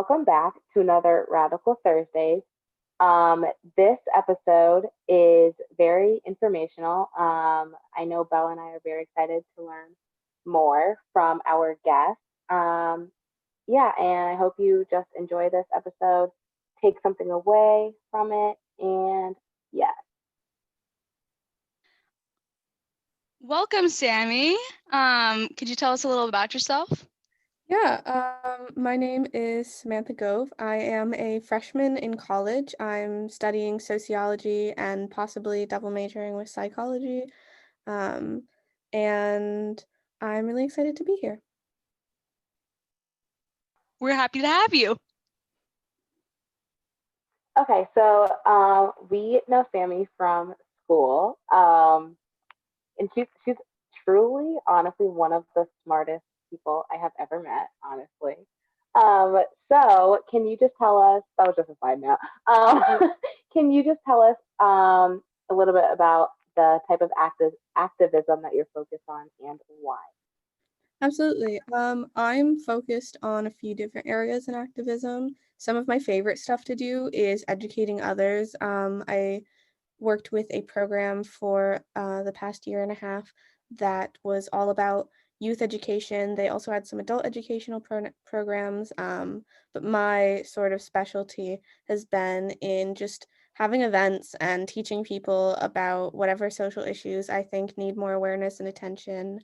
welcome back to another Radical Thursdays. This episode is very informational. I know Belle and I are very excited to learn more from our guests. Yeah, and I hope you just enjoy this episode, take something away from it, and yeah. Welcome, Sammy. Could you tell us a little about yourself? My name is Samantha Gove. I am a freshman in college. I'm studying sociology and possibly double majoring with psychology. And I'm really excited to be here. We're happy to have you. Okay, so we know Sammy from school, and she's truly, honestly, one of the smartest people I have ever met, honestly. So can you just tell us, that was just a side note, can you just tell us a little bit about the type of activism that you're focused on and why? Absolutely. I'm focused on a few different areas in activism. Some of my favorite stuff to do is educating others. I worked with a program for the past year and a half that was all about youth education. They also had some adult educational programs, but my sort of specialty has been in just having events and teaching people about whatever social issues I think need more awareness and attention.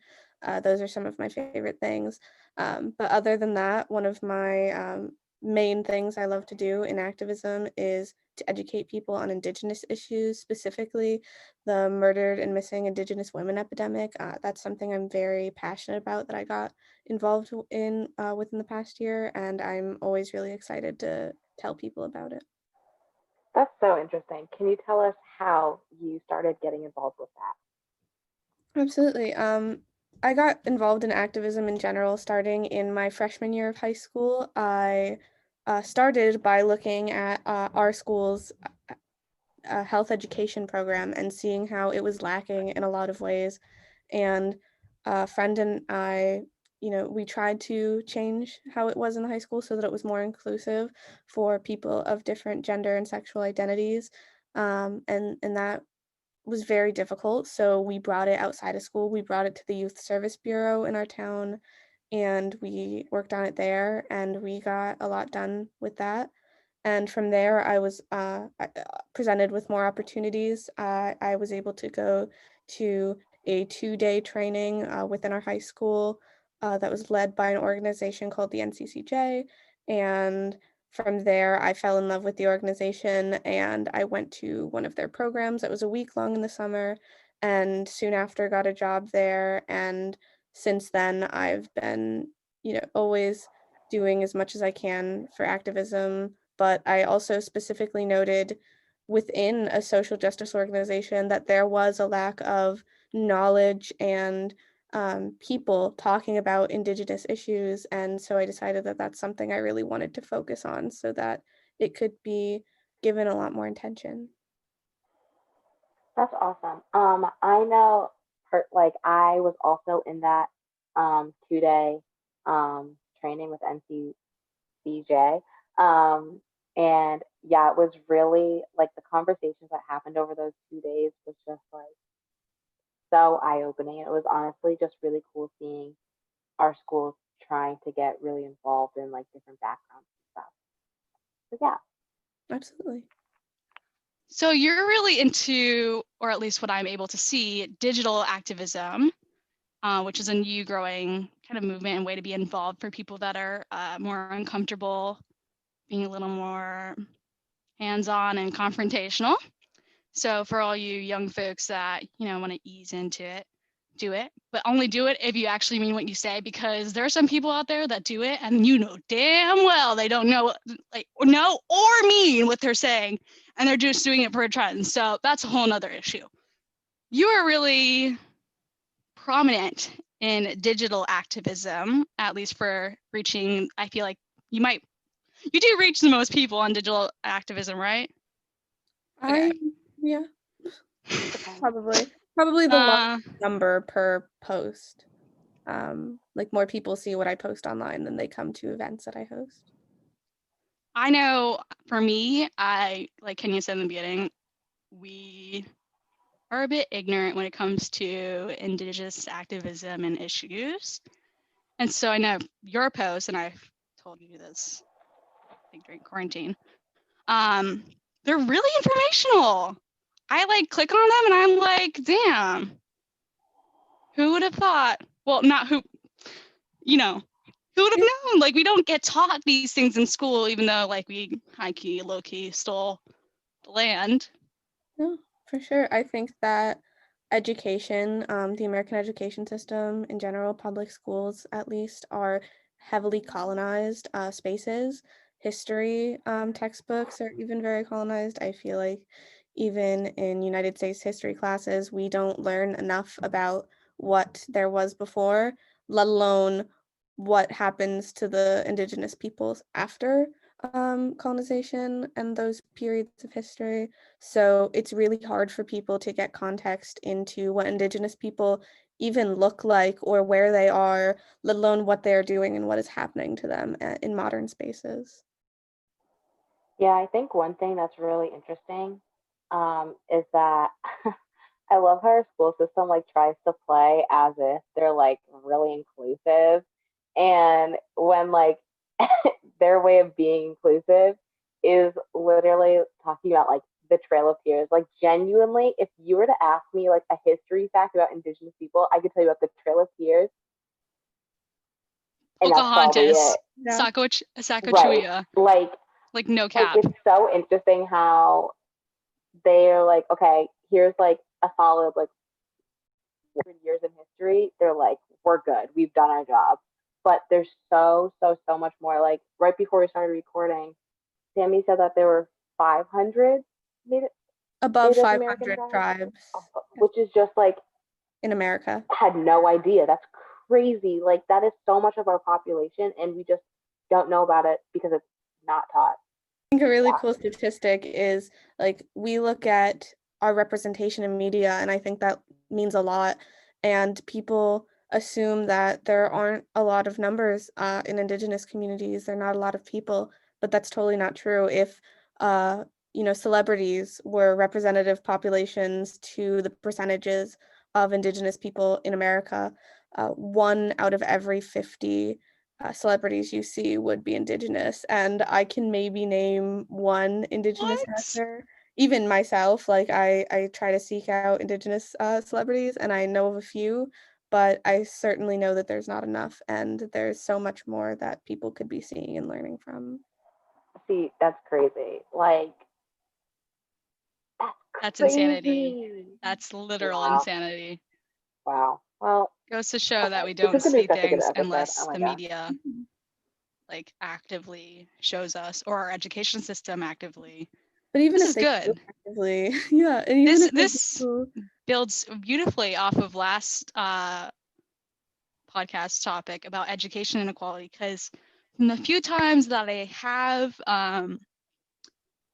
Those are some of my favorite things. But other than that, one of my main things I love to do in activism is to educate people on Indigenous issues, specifically the murdered and missing Indigenous women epidemic. That's something I'm very passionate about that I got involved in within the past year, and I'm always really excited to tell people about it. That's so interesting. Can you tell us how you started getting involved with that? Absolutely. I got involved in activism in general starting in my freshman year of high school. I started by looking at our school's health education program and seeing how it was lacking in a lot of ways. And a friend and I, we tried to change how it was in the high school so that it was more inclusive for people of different gender and sexual identities. And that was very difficult. So we brought it outside of school. We brought it to the Youth Service Bureau in our town, and we worked on it there, and we got a lot done with that. And from there, I was presented with more opportunities. I was able to go to a 2-day training within our high school that was led by an organization called the NCCJ. And from there, I fell in love with the organization and I went to one of their programs that was a week long in the summer, and soon after got a job there. And since then, I've been, always doing as much as I can for activism. But I also specifically noted within a social justice organization that there was a lack of knowledge and people talking about Indigenous issues. And so I decided that that's something I really wanted to focus on so that it could be given a lot more attention. That's awesome. I know, like I was also in that 2 day training with NCCJ, and yeah, it was really like the conversations that happened over those 2 days was just like so eye opening. It was honestly just really cool seeing our schools trying to get really involved in like different backgrounds and stuff. So yeah. Absolutely. So you're really into, or at least what I'm able to see, digital activism, which is a new growing kind of movement and way to be involved for people that are more uncomfortable being a little more hands-on and confrontational. So for all you young folks that, want to ease into it, do it, but only do it if you actually mean what you say, because there are some people out there that do it and damn well they don't know or mean what they're saying, and they're just doing it for a trend. So that's a whole nother issue. You are really prominent in digital activism, at least for reaching, I feel like you do reach the most people on digital activism, right? Okay. Yeah, probably the lowest number per post. Like more people see what I post online than they come to events that I host. I know for me, like Kenya said in the beginning, we are a bit ignorant when it comes to Indigenous activism and issues. And so I know your post, and I've told you this like during quarantine, they're really informational. I like click on them and I'm like, damn, who would have thought? Well, not who, you know, who would have known? Like, we don't get taught these things in school, even though like we high key, low key stole the land. No, for sure. I think that education, the American education system in general, public schools at least, are heavily colonized spaces. History textbooks are even very colonized. I feel like even in United States history classes, we don't learn enough about what there was before, let alone what happens to the indigenous peoples after colonization and those periods of history. So it's really hard for people to get context into what Indigenous people even look like or where they are, let alone what they're doing and what is happening to them in modern spaces. Yeah, I think one thing that's really interesting is that I love how our school system like tries to play as if they're like really inclusive, and when like their way of being inclusive is literally talking about like the Trail of Tears. Like genuinely, if you were to ask me like a history fact about Indigenous people, I could tell you about the Trail of Tears, and that's probably Pocahontas, it. Yeah. Right? Sacagawea, Like like no like cap. it's so interesting how they're like, okay, here's like a solid like 100 years in history. They're like, we're good, we've done our job. But there's so much more. Like right before we started recording, Sammy said that there were 500 Native, Above Native American 500 tribes, tribes which is just like, in America. had no idea. That's crazy. Like that is so much of our population, and we just don't know about it because it's not taught. I think a really Yeah. cool statistic is like we look at our representation in media, and I think that means a lot. And people assume that there aren't a lot of numbers in Indigenous communities. There are not a lot of people, but that's totally not true. If celebrities were representative populations to the percentages of Indigenous people in America, 1 out of every 50 celebrities you see would be Indigenous, and I can maybe name one Indigenous What? actor. Even myself, like I try to seek out Indigenous celebrities, and I know of a few, but I certainly know that there's not enough, and there's so much more that people could be seeing and learning from. See, that's crazy. Like that's That's insanity. crazy. That's literal Wow. insanity. Wow. Well, Goes to show that okay. we This don't is gonna be see such a good things episode. Oh unless my the gosh. media like actively shows us, or our education system actively. But even This if is they do good. actively, yeah, and even This if they this do, builds beautifully off of last podcast topic about education inequality, because in the few times that I have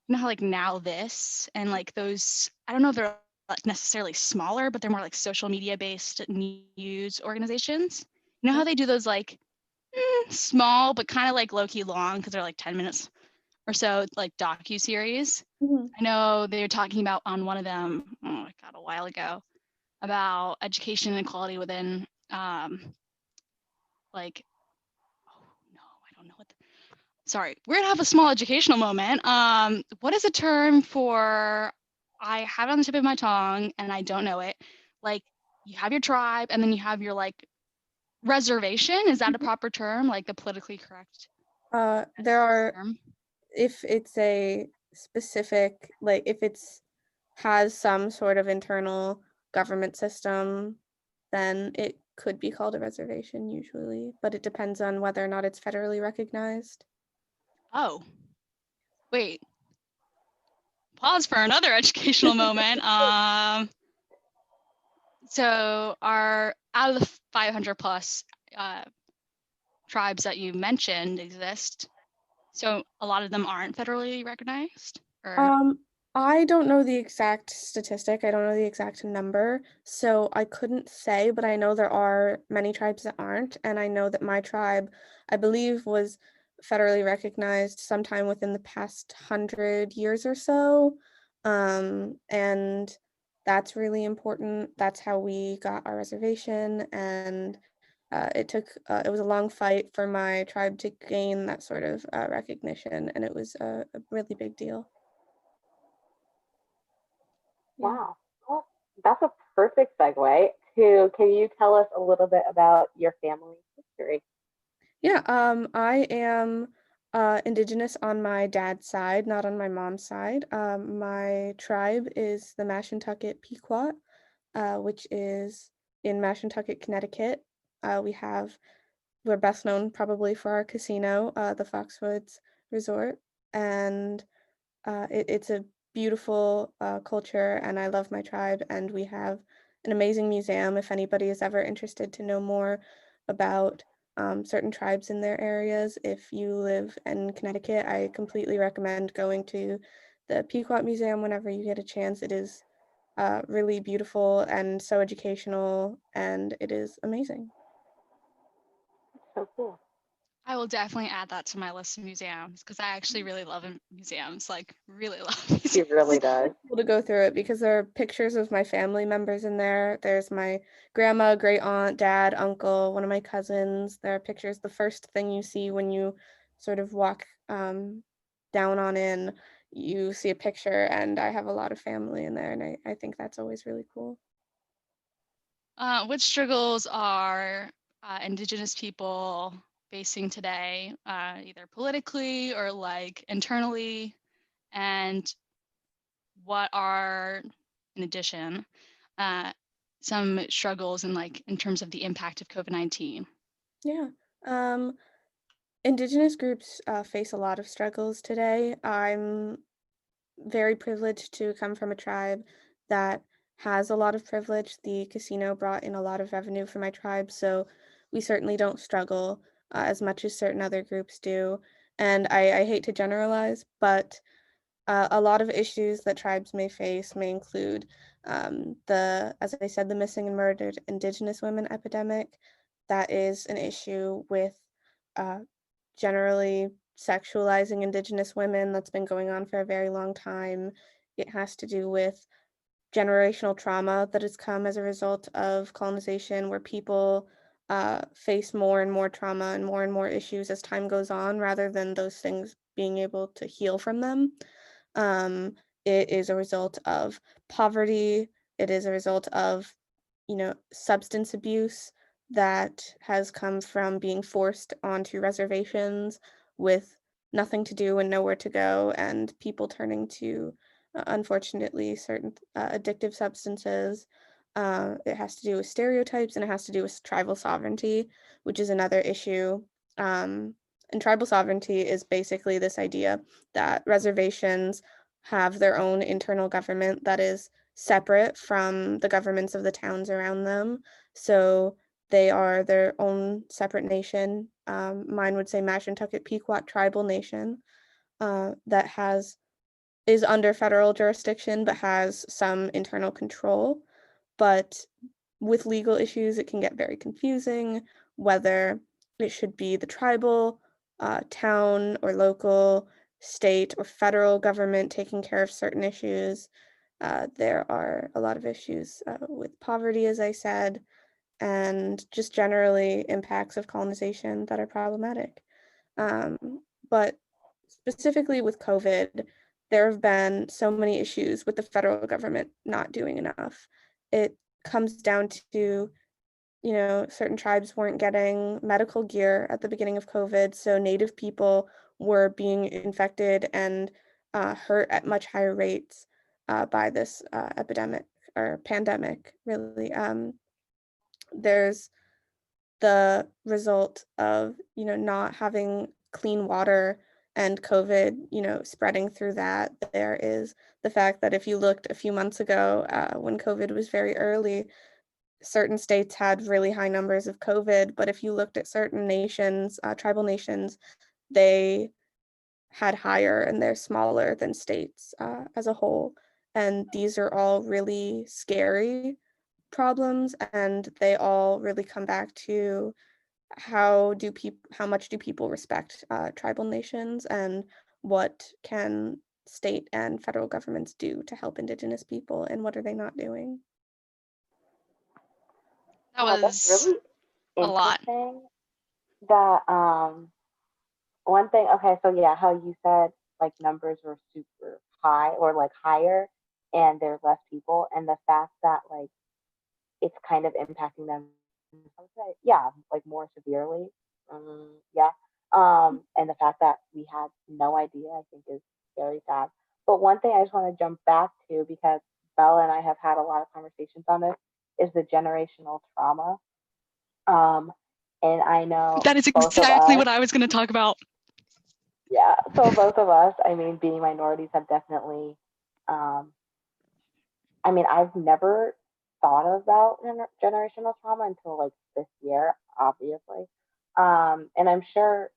you know how like Now This and like those, I don't know if they're like necessarily smaller, but they're more like social media based news organizations. You know how they do those like small but kind of like low key long because they're like 10 minutes or so, like docu series. Mhm. I know they were talking about on one of them, a while ago, about education inequality within like, oh no, I don't know what. Sorry, we're gonna have a small educational moment. What is a term for? I have it on the tip of my tongue and I don't know it. Like you have your tribe and then you have your like reservation. Is that a proper term? Like the politically correct There are, term? if it's a specific, like if it's has some sort of internal government system, then it could be called a reservation usually, but it depends on whether or not it's federally recognized. Oh, wait. Pause for another educational moment. So our out of the 500 plus tribes that you mentioned exist, so a lot of them aren't federally recognized, or Um, I don't know the exact statistic. I don't know the exact number, so I couldn't say, but I know there are many tribes that aren't, and I know that my tribe, I believe, was federally recognized sometime within the past 100 years or so. And that's really important. That's how we got our reservation. And it was a long fight for my tribe to gain that sort of recognition. And it was a really big deal. Yeah. Wow. Well, that's a perfect segue to, can you tell us a little bit about your family's history? Yeah, I am Indigenous on my dad's side, not on my mom's side. My tribe is the Mashantucket Pequot, which is in Mashantucket, Connecticut. We're best known probably for our casino, the Foxwoods Resort, and it's a beautiful culture, and I love my tribe, and we have an amazing museum. If anybody is ever interested to know more about certain tribes in their areas, if you live in Connecticut, I completely recommend going to the Pequot Museum whenever you get a chance. It is really beautiful and so educational, and it is amazing. So cool. I will definitely add that to my list of museums because I actually really love museums, like really love museums. She really does. Cool to go through it because there are pictures of my family members in there. There's my grandma, great aunt, dad, uncle, one of my cousins. There are pictures. The first thing you see when you sort of walk down on in, you see a picture, and I have a lot of family in there, and I think that's always really cool. What struggles are Indigenous people facing today, either politically or like internally? And what are, in addition, some struggles in terms of the impact of COVID-19? Yeah. Indigenous groups face a lot of struggles today. I'm very privileged to come from a tribe that has a lot of privilege. The casino brought in a lot of revenue for my tribe, so we certainly don't struggle as much as certain other groups do. And I hate to generalize, but a lot of issues that tribes may face may include as I said, the missing and murdered Indigenous women epidemic. That is an issue with uh, generally sexualizing Indigenous women that's been going on for a very long time. It has to do with generational trauma that has come as a result of colonization, where people face more and more trauma and more issues as time goes on, rather than those things being able to heal from them. Um, it is a result of poverty. It is a result of, substance abuse that has come from being forced onto reservations with nothing to do and nowhere to go, and people turning to, unfortunately, certain addictive substances. It has to do with stereotypes, and it has to do with tribal sovereignty, which is another issue. And tribal sovereignty is basically this idea that reservations have their own internal government that is separate from the governments of the towns around them. So they are their own separate nation. Mine would say Mashantucket Pequot Tribal Nation that is under federal jurisdiction but has some internal control. But with legal issues, it can get very confusing whether it should be the tribal, town, or local, state, or federal government taking care of certain issues. There are a lot of issues with poverty, as I said, and just generally impacts of colonization that are problematic. But specifically with COVID, there have been so many issues with the federal government not doing enough. It comes down to, certain tribes weren't getting medical gear at the beginning of COVID, so Native people were being infected and hurt at much higher rates by this epidemic or pandemic, really. There's the result of, not having clean water and COVID, spreading through that. There is the fact that if you looked a few months ago, when COVID was very early, certain states had really high numbers of COVID, but if you looked at certain nations, tribal nations, they had higher, and they're smaller than states as a whole. And these are all really scary problems, and they all really come back to how much do people respect tribal nations, and what can state and federal governments do to help Indigenous people, and what are they not doing? That That's was really a lot. interesting. That one thing. Okay, so yeah, how you said like numbers were super high or like higher, and there's less people, and the fact that like it's kind of impacting them. I would say, yeah, like more severely. Yeah. And the fact that we had no idea, I think, is very sad. But one thing I just want to jump back to, because Bella and I have had a lot of conversations on this, is the generational trauma. Um, and I know That is both of exactly us, what I was going to talk about. yeah, so both of us, I mean, being minorities, have definitely, um, I mean, I've never thought about generational trauma until like this year, obviously. And I'm sure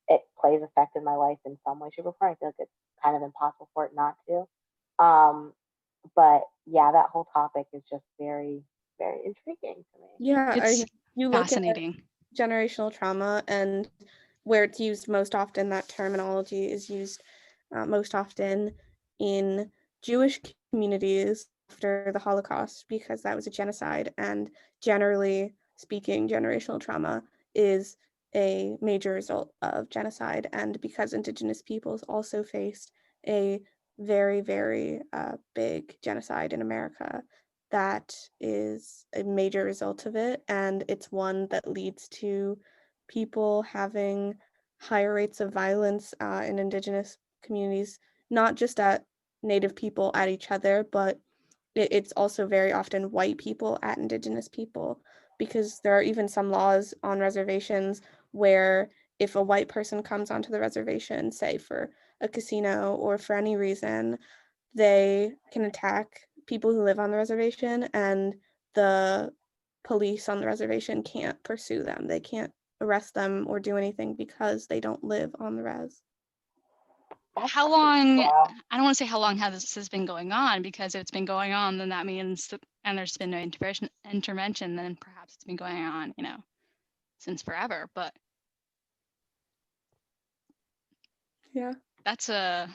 it plays effect in my life in some way, shape, or form. I feel like it's kind of impossible for it not to. But yeah, that whole topic is just very, very intriguing to me. Yeah, It's you look at fascinating. generational trauma, and where it's used most often, that terminology is used most often in Jewish communities after the Holocaust, because that was a genocide, and generally speaking, generational trauma is a major result of genocide, and because Indigenous peoples also faced a very, very big genocide in America, that is a major result of it, and it's one that leads to people having higher rates of violence in Indigenous communities, not just at Native people at each other, but it's also very often white people at Indigenous people, because there are even some laws on reservations where if a white person comes onto the reservation, say for a casino or for any reason, they can attack people who live on the reservation, and the police on the reservation can't pursue them. They can't arrest them or do anything because they don't live on the res. That's How crazy. long, Wow. I don't want to say how long this has been going on, because if it's been going on, then that means that, and there's been no intervention, then perhaps it's been going on, since forever. But Yeah. that's I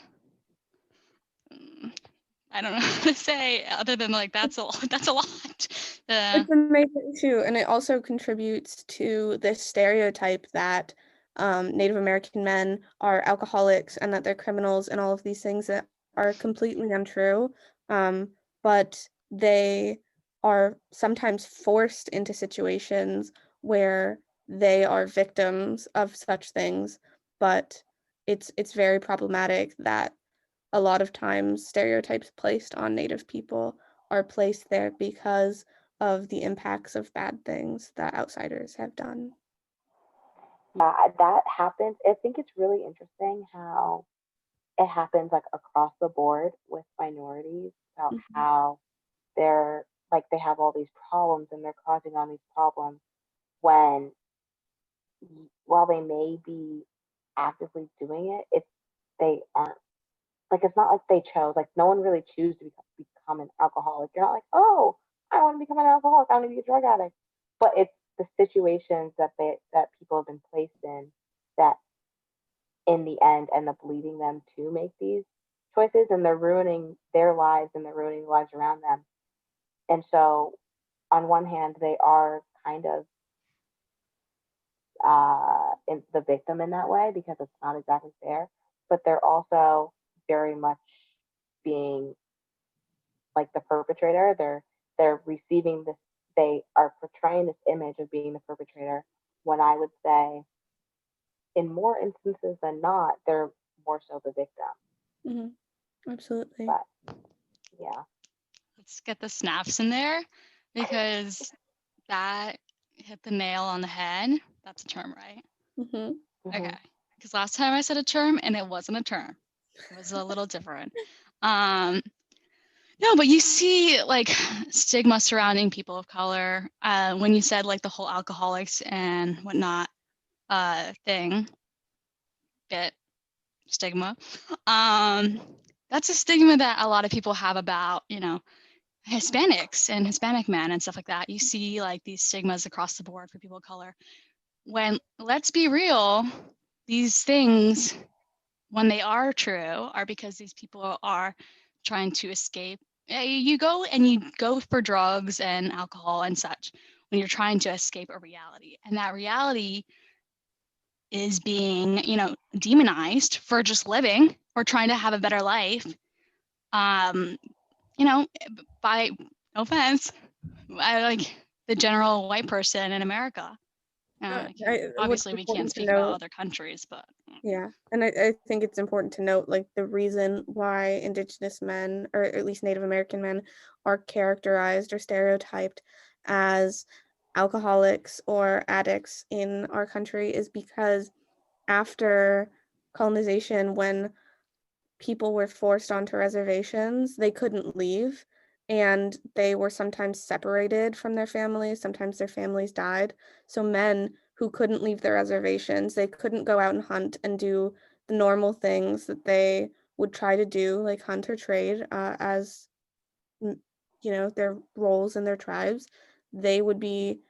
don't know what to say other than like that's a lot. It's a major issue, and it also contributes to this stereotype that Native American men are alcoholics and that they're criminals and all of these things that are completely untrue. But they are sometimes forced into situations where they are victims of such things, but it's very problematic that a lot of times stereotypes placed on Native people are placed there because of the impacts of bad things that outsiders have done. Yeah, that happens. I think it's really interesting how it happens like across the board with minorities, about Mhm. how they're like they have all these problems and they're causing on these problems when while they may be actively doing it, it's they aren't like it's not like they chose. Like no one really chooses to become an alcoholic. You're not like, oh, I want to become an alcoholic. I want to be a drug addict. But it's the situations that people have been placed in that in the end end up leading them to make these choices, and they're ruining their lives and they're ruining the lives around them. And so on one hand they are kind of in the victim in that way because it's not exactly fair, but they're also very much being like the perpetrator. They're receiving this. They are portraying this image of being the perpetrator. When I would say, in more instances than not, they're more so the victim. Absolutely. But yeah, Let's get the snaps in there, because that hit the nail on the head. That's a term, right? Mm-hmm. Okay. mm-hmm. Because last time I said a term and it wasn't a term. It was a little different. Um, no, but you see like stigma surrounding people of color. When you said like the whole alcoholics and whatnot thing, bit stigma. That's a stigma that a lot of people have about, Hispanics and Hispanic men and stuff like that. You see like these stigmas across the board for people of color. when, let's be real, these things, when they are true, are because these people are trying to escape. You go for drugs and alcohol and such when you're trying to escape a reality. And that reality is being, demonized for just living or trying to have a better life. You know, by, no offense, I like the general white person in America. What's Obviously, we can't important to speak about note, other countries, but yeah, and I think it's important to note, like, the reason why Indigenous men, or at least Native American men, are characterized or stereotyped as alcoholics or addicts in our country is because after colonization, when people were forced onto reservations, they couldn't leave, and they were sometimes separated from their families, sometimes their families died. So men who couldn't leave their reservations, they couldn't go out and hunt and do the normal things that they would try to do, like hunt or trade, as their roles in their tribes. They would be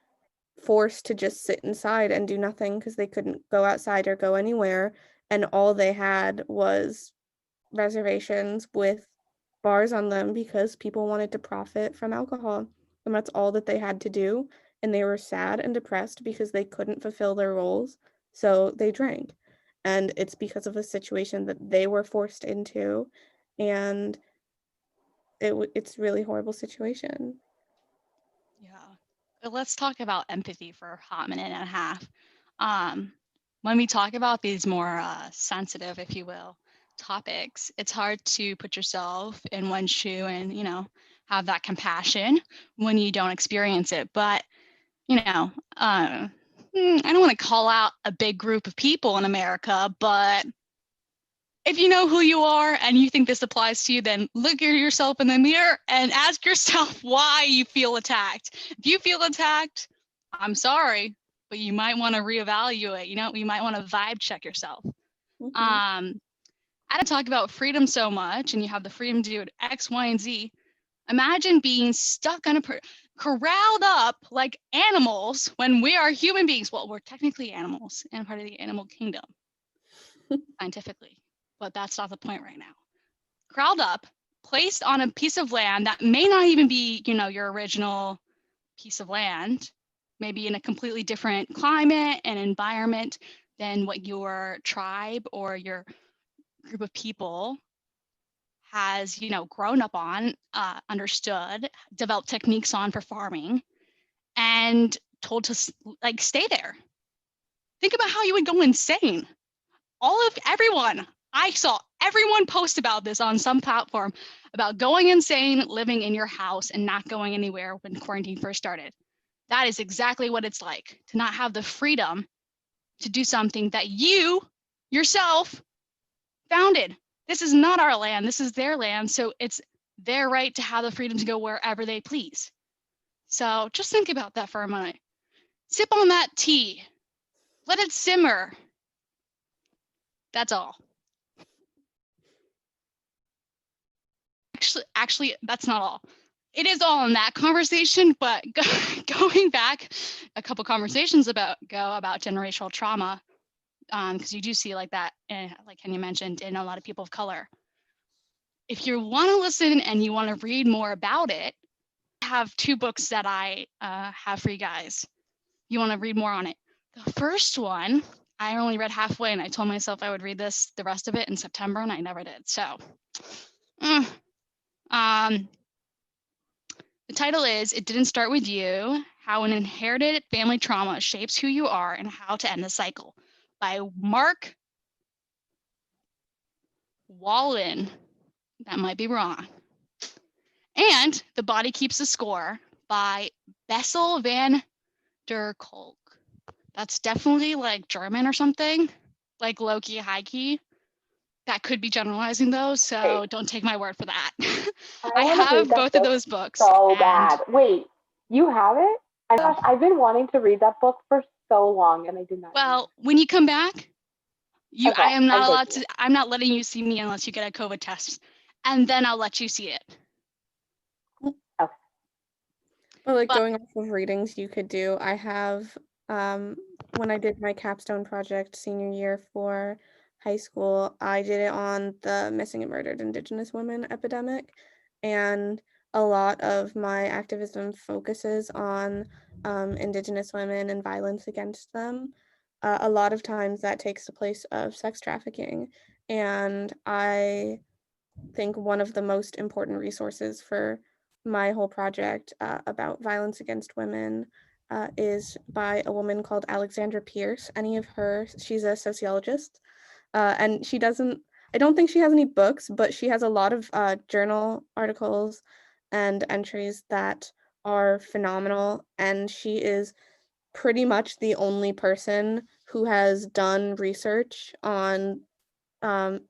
forced to just sit inside and do nothing because they couldn't go outside or go anywhere, and all they had was reservations with bars on them because people wanted to profit from alcohol. And that's all that they had to do. And they were sad and depressed because they couldn't fulfill their roles. So they drank. And it's because of a situation that they were forced into. And it's a really horrible situation. yeah. But let's talk about empathy for a hot minute and a half. Um, when we talk about these more sensitive, if you will, topics, it's hard to put yourself in one shoe and, have that compassion when you don't experience it. But, I don't want to call out a big group of people in America, but if you know who you are and you think this applies to you, then look at yourself in the mirror and ask yourself why you feel attacked. If you feel attacked, I'm sorry, but you might want to reevaluate. You might want to vibe check yourself. Mm-hmm. I don't talk about freedom so much, and you have the freedom to do X, Y, and Z. Imagine being stuck on corralled up like animals when we are human beings. Well, we're technically animals and part of the animal kingdom, scientifically, but that's not the point right now. Crowded up, placed on a piece of land that may not even be, your original piece of land, maybe in a completely different climate and environment than what your tribe or your group of people has, grown up on, understood, developed techniques on for farming, and told to stay there. Think about how you would go insane. I saw everyone post about this on some platform about going insane, living in your house and not going anywhere when quarantine first started. That is exactly what it's like to not have the freedom to do something that you yourself founded. This is not our land. This is their land. So it's their right to have the freedom to go wherever they please. So just think about that for a moment. Sip on that tea. Let it simmer. That's all. Actually, that's not all. It is all in that conversation, but going back a couple conversations about generational trauma, because you do see like that, like Kenya mentioned, in a lot of people of color. If you want to listen and you want to read more about it, I have 2 books that I have for you guys. You want to read more on it. The first one, I only read halfway, and I told myself I would read the rest of it in September, and I never did. So, the title is It Didn't Start With You, How an Inherited Family Trauma Shapes Who You Are and How to End the Cycle by Mark Wallen. That might be wrong. And The Body Keeps the Score by Bessel van der Kolk. That's definitely like German or something, like low-key, high-key. That could be generalizing though, so don't take my word for that. I want to have read that both of those books. so And bad. Wait, you have it? Gosh, I've been wanting to read that book for so long, and I did not. Well, when you come back, Okay, I am not allowed to. I'm not letting you see me unless you get a COVID test, and then I'll let you see it. Okay. Well, going off of readings you could do, I have when I did my capstone project senior year for high school, I did it on the missing and murdered Indigenous women epidemic. And a lot of my activism focuses on Indigenous women and violence against them. A lot of times that takes the place of sex trafficking. And I think one of the most important resources for my whole project about violence against women is by a woman called Alexandra Pierce. She's a sociologist, and I don't think she has any books, but she has a lot of journal articles and entries that are phenomenal. And she is pretty much the only person who has done research on um,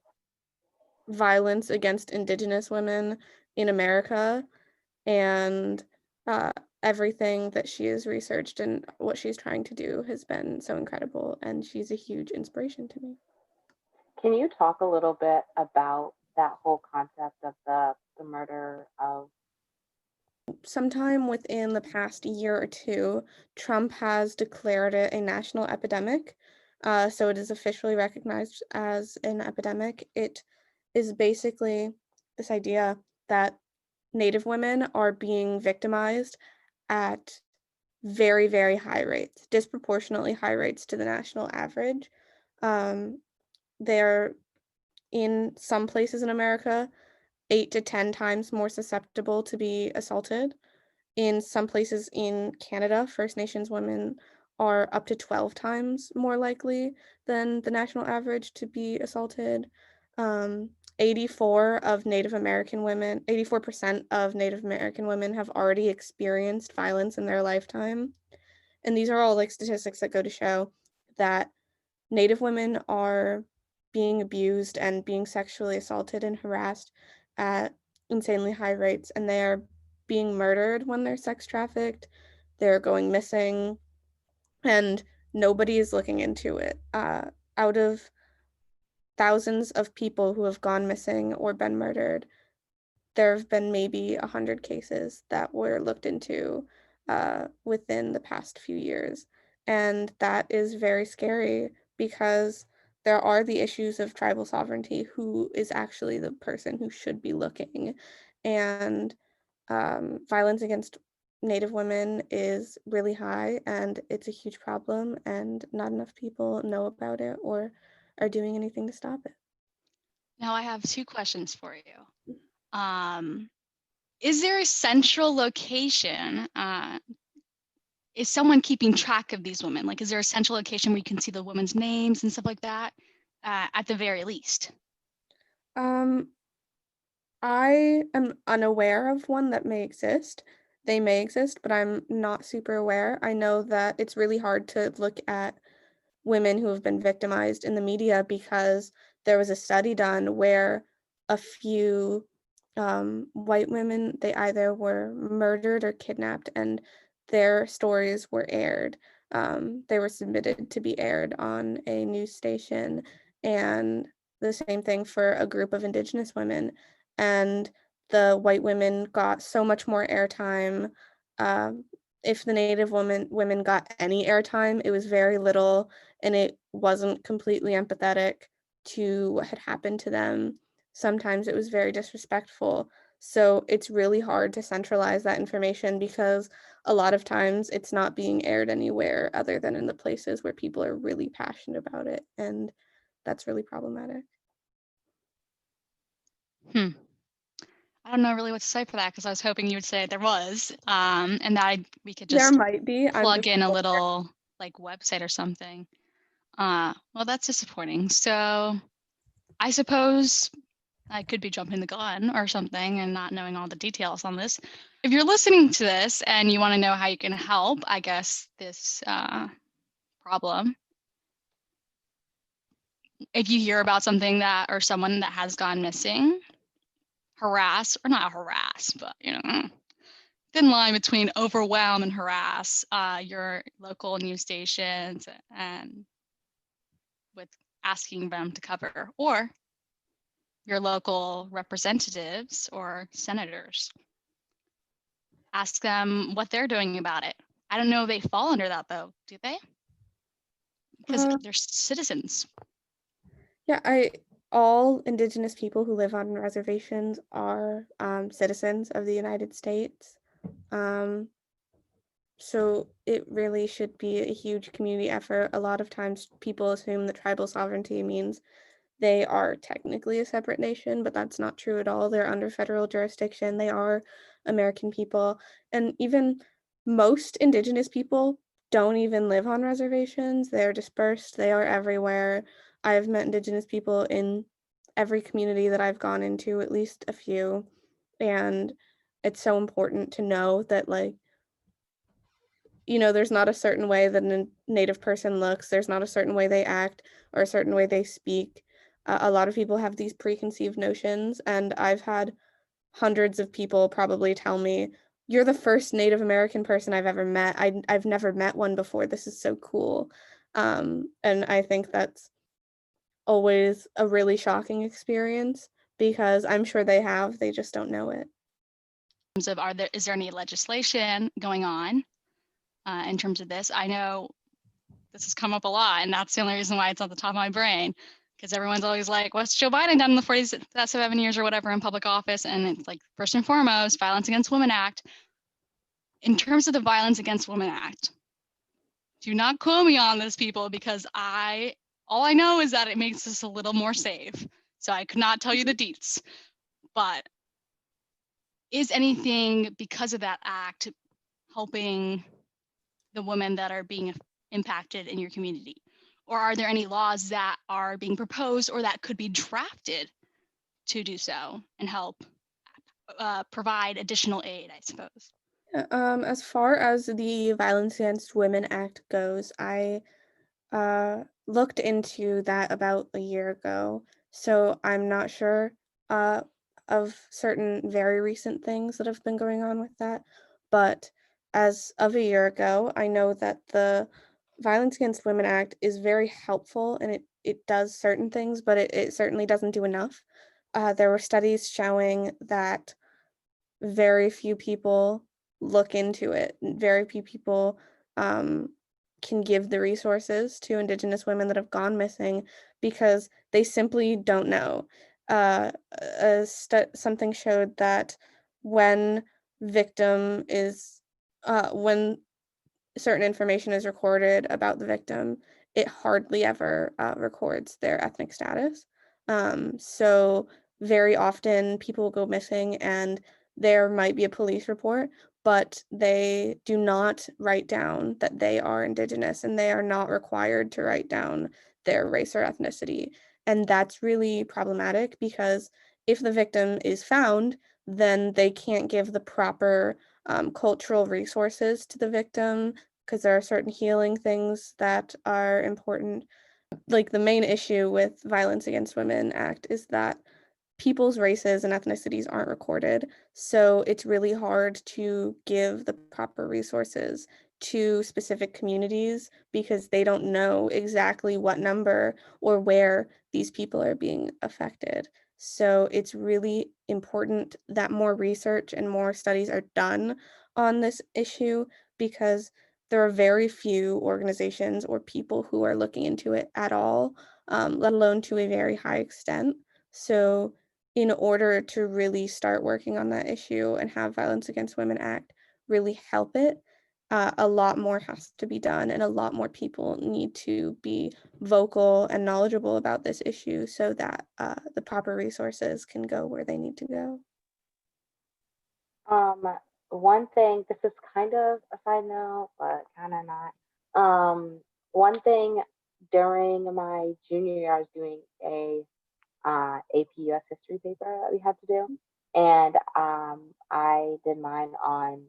violence against Indigenous women in America, and uh, everything that she has researched and what she's trying to do has been so incredible, and she's a huge inspiration to me. Can you talk a little bit about that whole concept of the murder of? Sometime within the past year or two, Trump has declared it a national epidemic. So it is officially recognized as an epidemic. It is basically this idea that Native women are being victimized at very, very high rates, disproportionately high rates to the national average. Um, they're in some places in America 8 to 10 times more susceptible to be assaulted. In some places in Canada, First Nations women are up to 12 times more likely than the national average to be assaulted. Um, 84% of Native American women have already experienced violence in their lifetime. And these are all like statistics that go to show that Native women are being abused and being sexually assaulted and harassed at insanely high rates, and they are being murdered when they're sex trafficked. They're going missing, and nobody is looking into it. Out of thousands of people who have gone missing or been murdered, there have been maybe 100 cases that were looked into within the past few years. And that is very scary because there are the issues of tribal sovereignty, who is actually the person who should be looking. And violence against Native women is really high, and it's a huge problem, and not enough people know about it or are doing anything to stop it. Now I have two questions for you. Is there a central location? Is someone keeping track of these women? Like, is there a central location where you can see the women's names and stuff like that? At the very least. Um, I am unaware of one that may exist. They may exist, but I'm not super aware. I know that it's really hard to look at women who have been victimized in the media because there was a study done where a few white women, they either were murdered or kidnapped, and their stories were aired. They were submitted to be aired on a news station, and the same thing for a group of Indigenous women. And the white women got so much more airtime. Um, if the Native women got any airtime, it was very little, and it wasn't completely empathetic to what had happened to them. Sometimes it was very disrespectful. So it's really hard to centralize that information because a lot of times it's not being aired anywhere other than in the places where people are really passionate about it. And that's really problematic. I don't know really what to say for that because I was hoping you would say there was, and that we could There just might be. I'm plug just in a little like website or something. Well, that's disappointing. So I suppose I could be jumping the gun or something and not knowing all the details on this. If you're listening to this and you want to know how you can help, I guess, this problem, if you hear about something that or someone that has gone missing, harass or not harass, but thin line between overwhelm and harass your local news stations and with asking them to cover, or your local representatives or senators. Ask them what they're doing about it. I don't know if they fall under that though, do they? because they're citizens. Yeah, all Indigenous people who live on reservations are citizens of the United States. So it really should be a huge community effort. A lot of times people assume that tribal sovereignty means they are technically a separate nation, but that's not true at all. They're under federal jurisdiction. They are American people. And even most Indigenous people don't even live on reservations. They're dispersed, they are everywhere. I've met Indigenous people in every community that I've gone into, at least a few. And it's so important to know that, like, there's not a certain way that a Native person looks, there's not a certain way they act or a certain way they speak. A lot of people have these preconceived notions, and I've had hundreds of people probably tell me, "You're the first Native American person I've ever met. I've never met one before. This is so cool." And I think that's always a really shocking experience because I'm sure they just don't know it. In terms of, is there any legislation going on in terms of this? I know this has come up a lot, and that's the only reason why it's on the top of my brain, because everyone's always like, what's Joe Biden done in the 47 years or whatever in public office? And it's like, first and foremost, Violence Against Women Act. In terms of the Violence Against Women Act, do not quote me on this, people, because all I know is that it makes us a little more safe. So I could not tell you the deets, but is anything because of that act helping the women that are being impacted in your community? Or are there any laws that are being proposed or that could be drafted to do so and help provide additional aid, I suppose? As far as the Violence Against Women Act goes, I looked into that about a year ago, so I'm not sure of certain very recent things that have been going on with that. But as of a year ago, I know that the Violence Against Women Act is very helpful, and it does certain things, but it certainly doesn't do enough. There were studies showing that very few people look into it. Very few people can give the resources to Indigenous women that have gone missing because they simply don't know. Something showed that when victim is when certain information is recorded about the victim, it hardly ever records their ethnic status. So very often people go missing and there might be a police report, but they do not write down that they are Indigenous, and they are not required to write down their race or ethnicity. And that's really problematic because if the victim is found, then they can't give the proper cultural resources to the victim because there are certain healing things that are important. Like, the main issue with Violence Against Women Act is that people's races and ethnicities aren't recorded, so it's really hard to give the proper resources to specific communities because they don't know exactly what number or where these people are being affected. So it's really important that more research and more studies are done on this issue because there are very few organizations or people who are looking into it at all, let alone to a very high extent. So in order to really start working on that issue and have Violence Against Women Act really help it, a lot more has to be done, and a lot more people need to be vocal and knowledgeable about this issue so that the proper resources can go where they need to go. Um, One thing, this is kind of a side note, but kind of not. One thing during my junior year, I was doing a AP US history paper that we had to do, and I did mine on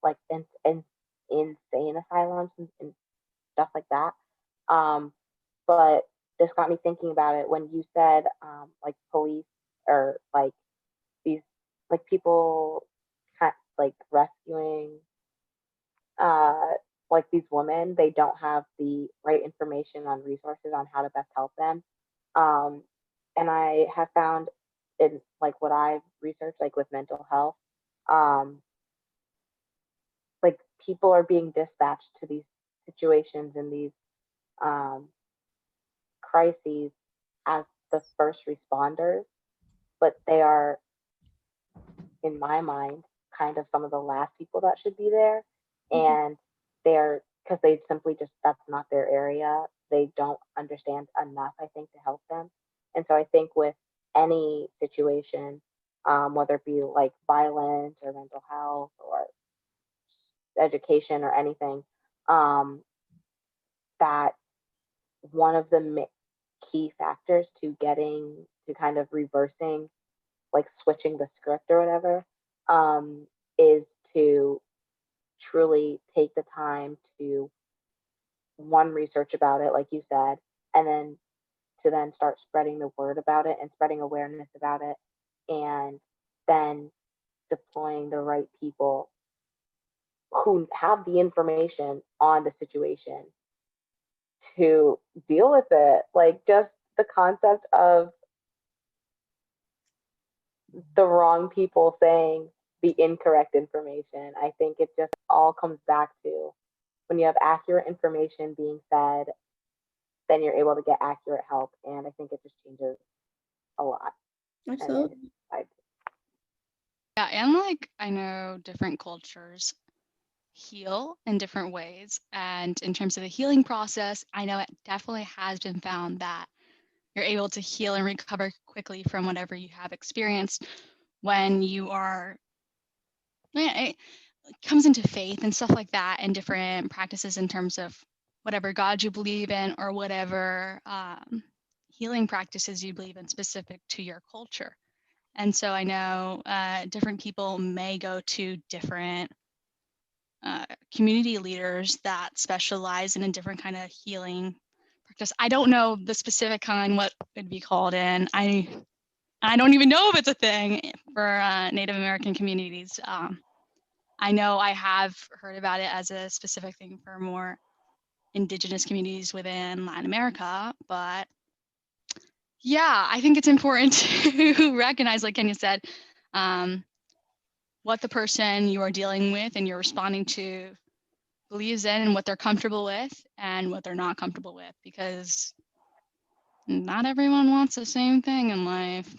like insane asylums and stuff like that. Um, but this got me thinking about it when you said like police or like these like people like rescuing uh like these women, they don't have the right information on resources on how to best help them. um and I have found in like what I've researched, like with mental health, um like people are being dispatched to these situations and these um, crises as the first responders, but they are, in my mind, kind of some of the last people that should be there. And they're, because they simply just, that's not their area. They don't understand enough, I think, to help them. And so I think with any situation, whether it be like violence or mental health or education or anything, that one of the key factors to getting to kind of reversing, like switching the script or whatever, is to truly take the time to one, research about it, like you said, and then to then start spreading the word about it and spreading awareness about it, and then deploying the right people who have the information on the situation to deal with it. Like, just the concept of the wrong people saying the incorrect information. I think it just all comes back to when you have accurate information being said, then you're able to get accurate help. And I think it just changes a lot. Absolutely. Yeah, and like I know different cultures heal in different ways. And in terms of the healing process, I know it definitely has been found that you're able to heal and recover quickly from whatever you have experienced when you are, it comes into faith and stuff like that, and different practices in terms of whatever God you believe in or whatever healing practices you believe in specific to your culture. And so I know different people may go to different community leaders that specialize in a different kind of healing practice. I don't know the specific kind, what would be called in. I don't even know if it's a thing for Native American communities. I know I have heard about it as a specific thing for more Indigenous communities within Latin America, but yeah, I think it's important to recognize, like Kenya said, what the person you are dealing with and you're responding to believes in and what they're comfortable with and what they're not comfortable with, because not everyone wants the same thing in life.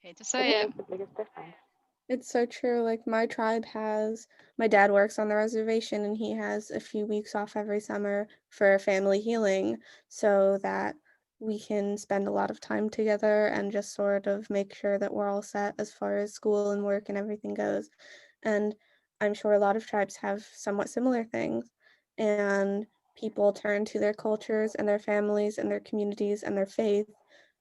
Hate to say it. The biggest difference. It's so true. Like my dad works on the reservation and he has a few weeks off every summer for family healing so that we can spend a lot of time together and just sort of make sure that we're all set as far as school and work and everything goes. And I'm sure a lot of tribes have somewhat similar things. And people turn to their cultures and their families and their communities and their faith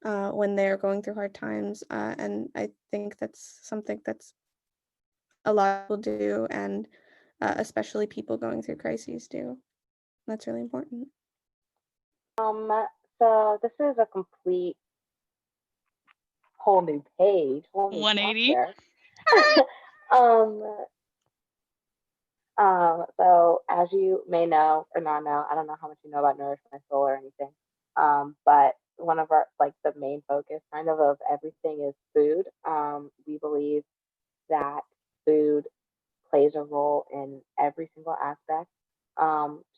when they're going through hard times. And I think that's something that's a lot of people do, and especially people going through crises do. That's really important. So this is a complete whole new page, whole new 180. chapter. um, so as you may know or not know, I don't know how much you know about Nourish My Soul or anything. But one of our, like, the main focus kind of everything is food. We believe that food plays a role in every single aspect.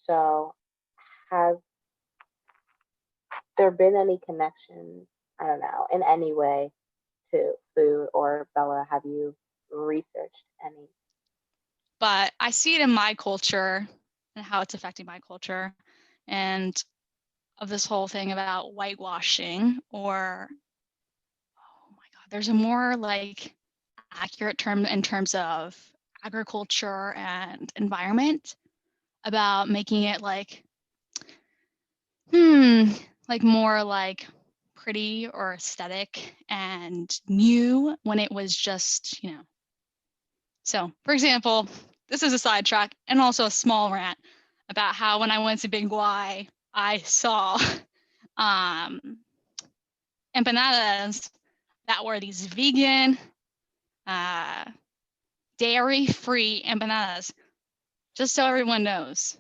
So has there been any connection, I don't know, in any way to food, or Bella, have you researched any? But I see it in my culture and how it's affecting my culture, and of this whole thing about whitewashing, or oh my God, there's a more like accurate term in terms of agriculture and environment, about making it like like more like pretty or aesthetic and new when it was just, So, for example, this is a sidetrack and also a small rant about how when I went to Big Y, I saw empanadas that were these vegan, dairy-free empanadas. Just so everyone knows,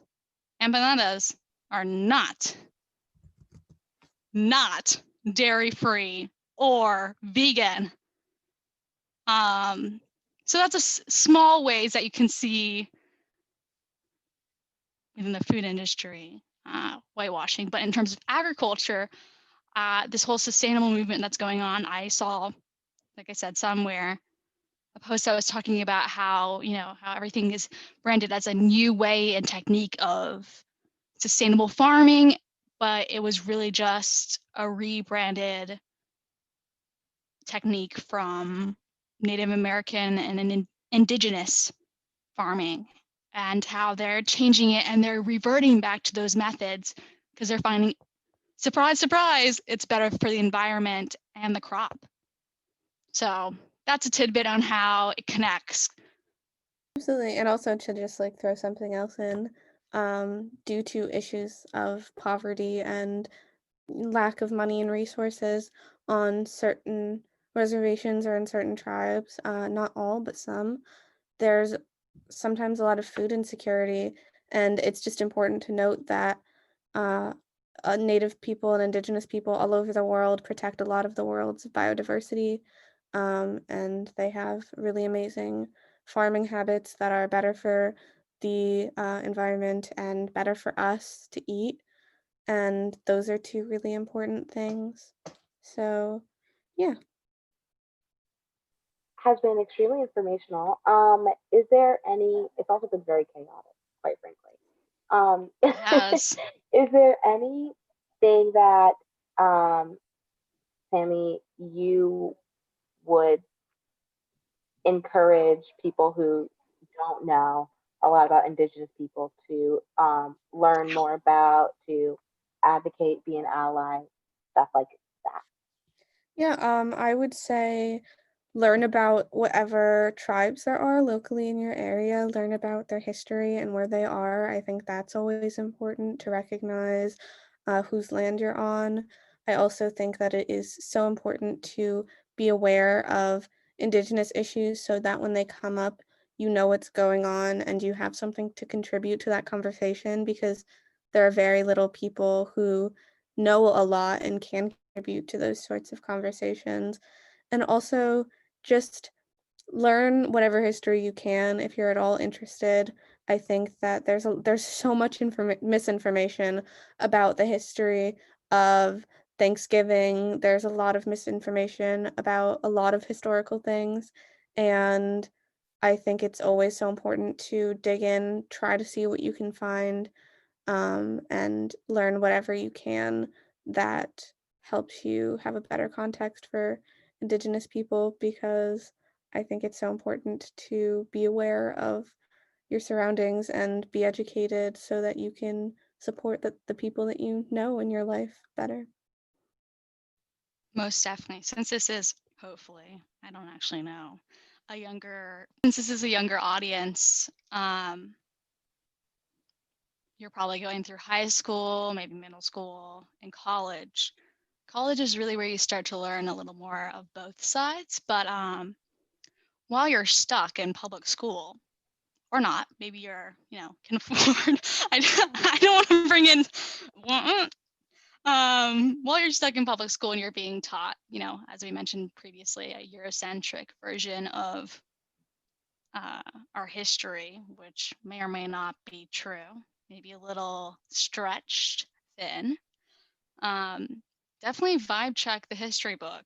empanadas are not dairy-free or vegan. So that's a small ways that you can see within the food industry whitewashing. But in terms of agriculture, this whole sustainable movement that's going on, I saw, like I said, somewhere a post that was talking about how, how everything is branded as a new way and technique of sustainable farming, but it was really just a rebranded technique from Native American and Indigenous farming, and how they're changing it and they're reverting back to those methods because they're finding, surprise, surprise, it's better for the environment and the crop. So that's a tidbit on how it connects. Absolutely. And also to just like throw something else in, due to issues of poverty and lack of money and resources on certain reservations or in certain tribes, not all, but some, there's sometimes a lot of food insecurity. And it's just important to note that uh, Native people and Indigenous people all over the world protect a lot of the world's biodiversity. And they have really amazing farming habits that are better for the environment and better for us to eat. And those are two really important things. So, yeah. Has been extremely informational. Is there any? It's also been very chaotic, quite frankly. Yes. Is there anything that Sammy, you would encourage people who don't know a lot about Indigenous people to learn more about, to advocate, be an ally, stuff like that? Yeah, I would say learn about whatever tribes there are locally in your area, learn about their history and where they are. I think that's always important to recognize whose land you're on. I also think that it is so important to be aware of Indigenous issues so that when they come up, you know what's going on and you have something to contribute to that conversation, because there are very little people who know a lot and can contribute to those sorts of conversations. And also just learn whatever history you can if you're at all interested. I think that there's so much misinformation about the history of Thanksgiving. There's a lot of misinformation about a lot of historical things, and I think it's always so important to dig in, try to see what you can find, and learn whatever you can that helps you have a better context for Indigenous people, because I think it's so important to be aware of your surroundings and be educated so that you can support the people that you know in your life better. Most definitely. Since this is, hopefully, I don't actually know, since this is a younger audience, you're probably going through high school, maybe middle school, and college. College is really where you start to learn a little more of both sides. But while you're stuck in public school, or not, maybe you're, can afford, I don't want to bring in, while you're stuck in public school and you're being taught, as we mentioned previously, a Eurocentric version of our history, which may or may not be true, maybe a little stretched thin. Definitely vibe check the history book.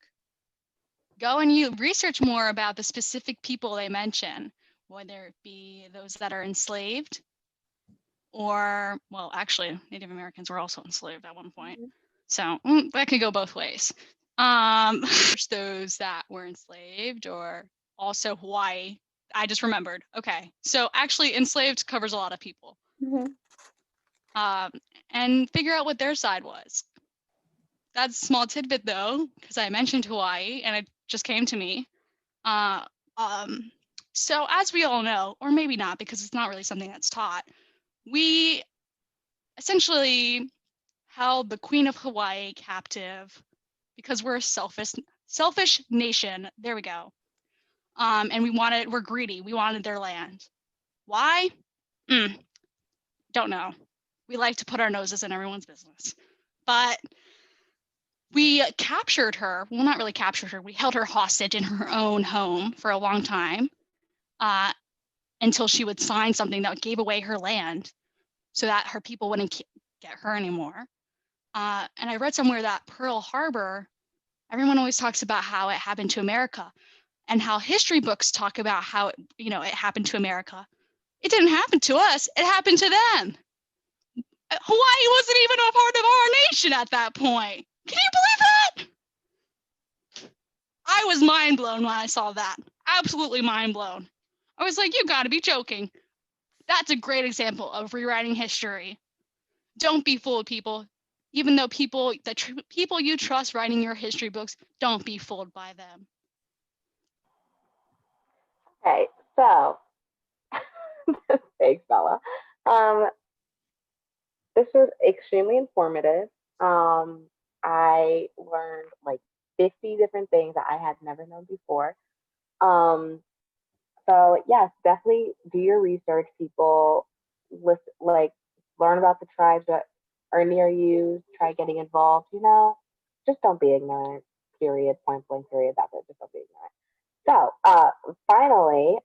Go and you research more about the specific people they mention, whether it be those that are enslaved or, well, actually, Native Americans were also enslaved at one point. So that could go both ways. Those that were enslaved, or also Hawaii. I just remembered. Okay. So actually enslaved covers a lot of people. And figure out what their side was. That's a small tidbit though, because I mentioned Hawaii and it just came to me. So as we all know, or maybe not because it's not really something that's taught, we essentially held the Queen of Hawaii captive because we're a selfish nation. There we go. And we're greedy. We wanted their land. Why? Don't know. We like to put our noses in everyone's business. But we captured her. Well, not really captured her. We held her hostage in her own home for a long time until she would sign something that gave away her land so that her people wouldn't get her anymore. And I read somewhere that Pearl Harbor, everyone always talks about how it happened to America and how history books talk about how it happened to America. It didn't happen to us. It happened to them. Hawaii wasn't even a part of our nation at that point. Can you believe that? I was mind blown when I saw that. Absolutely mind blown. I was like, you gotta be joking. That's a great example of rewriting history. Don't be fooled, people. Even though people you trust writing your history books, don't be fooled by them. Okay, so thanks, Bella. This was extremely informative. I learned like 50 different things that I had never known before. So yes, definitely do your research, people. Learn about the tribes that are near you. Try getting involved. Just don't be ignorant. Period. Point blank. Period. That's it. Just don't be ignorant. So, finally,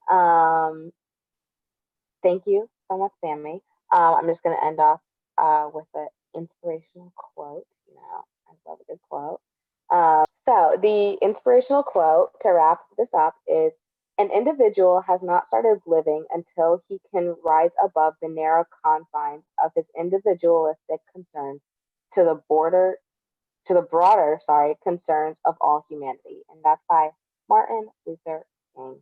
thank you so much, Sammy. I'm just going to end off with an inspirational quote. I love a good quote. So the inspirational quote to wrap this up is, an individual has not started living until he can rise above the narrow confines of his individualistic concerns to the broader concerns of all humanity. And that's by Martin Luther King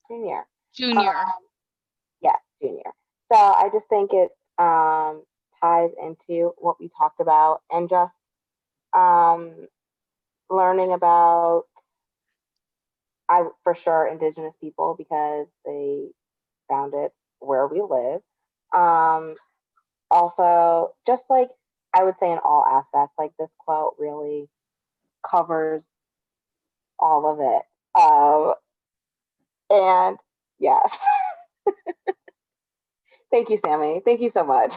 Jr. Junior. Yeah, Junior. So I just think it ties into what we talked about, and just learning about, for sure, Indigenous people, because they found it where we live. Also, just like I would say in all aspects, like this quote really covers all of it. And yeah, thank you, Sammy. Thank you so much.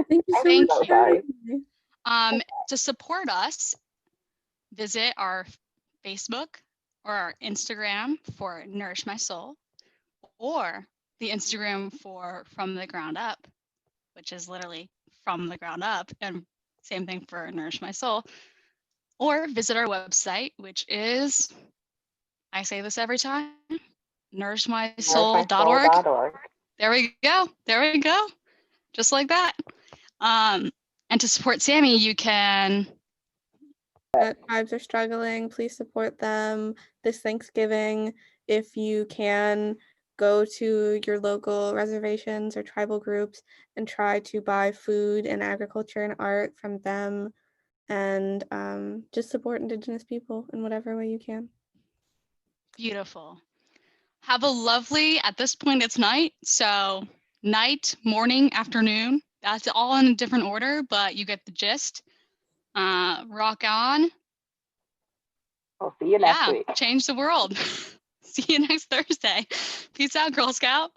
Thank you so Thank much. you. for having me. To support us, visit our Facebook or our Instagram for Nourish My Soul, or the Instagram for From the Ground Up, which is literally from the ground up, and same thing for Nourish My Soul. Or visit our website, which is, I say this every time, nourishmysoul.org. There we go. There we go. Just like that. And to support Sammy, you can. Tribes are struggling. Please support them this Thanksgiving. If you can, go to your local reservations or tribal groups and try to buy food and agriculture and art from them, and just support Indigenous people in whatever way you can. Beautiful. Have a lovely, at this point it's night, so night, morning, afternoon. That's all in a different order, but you get the gist. Rock on. We'll see you next week. Change the world. See you next Thursday. Peace out, Girl Scout.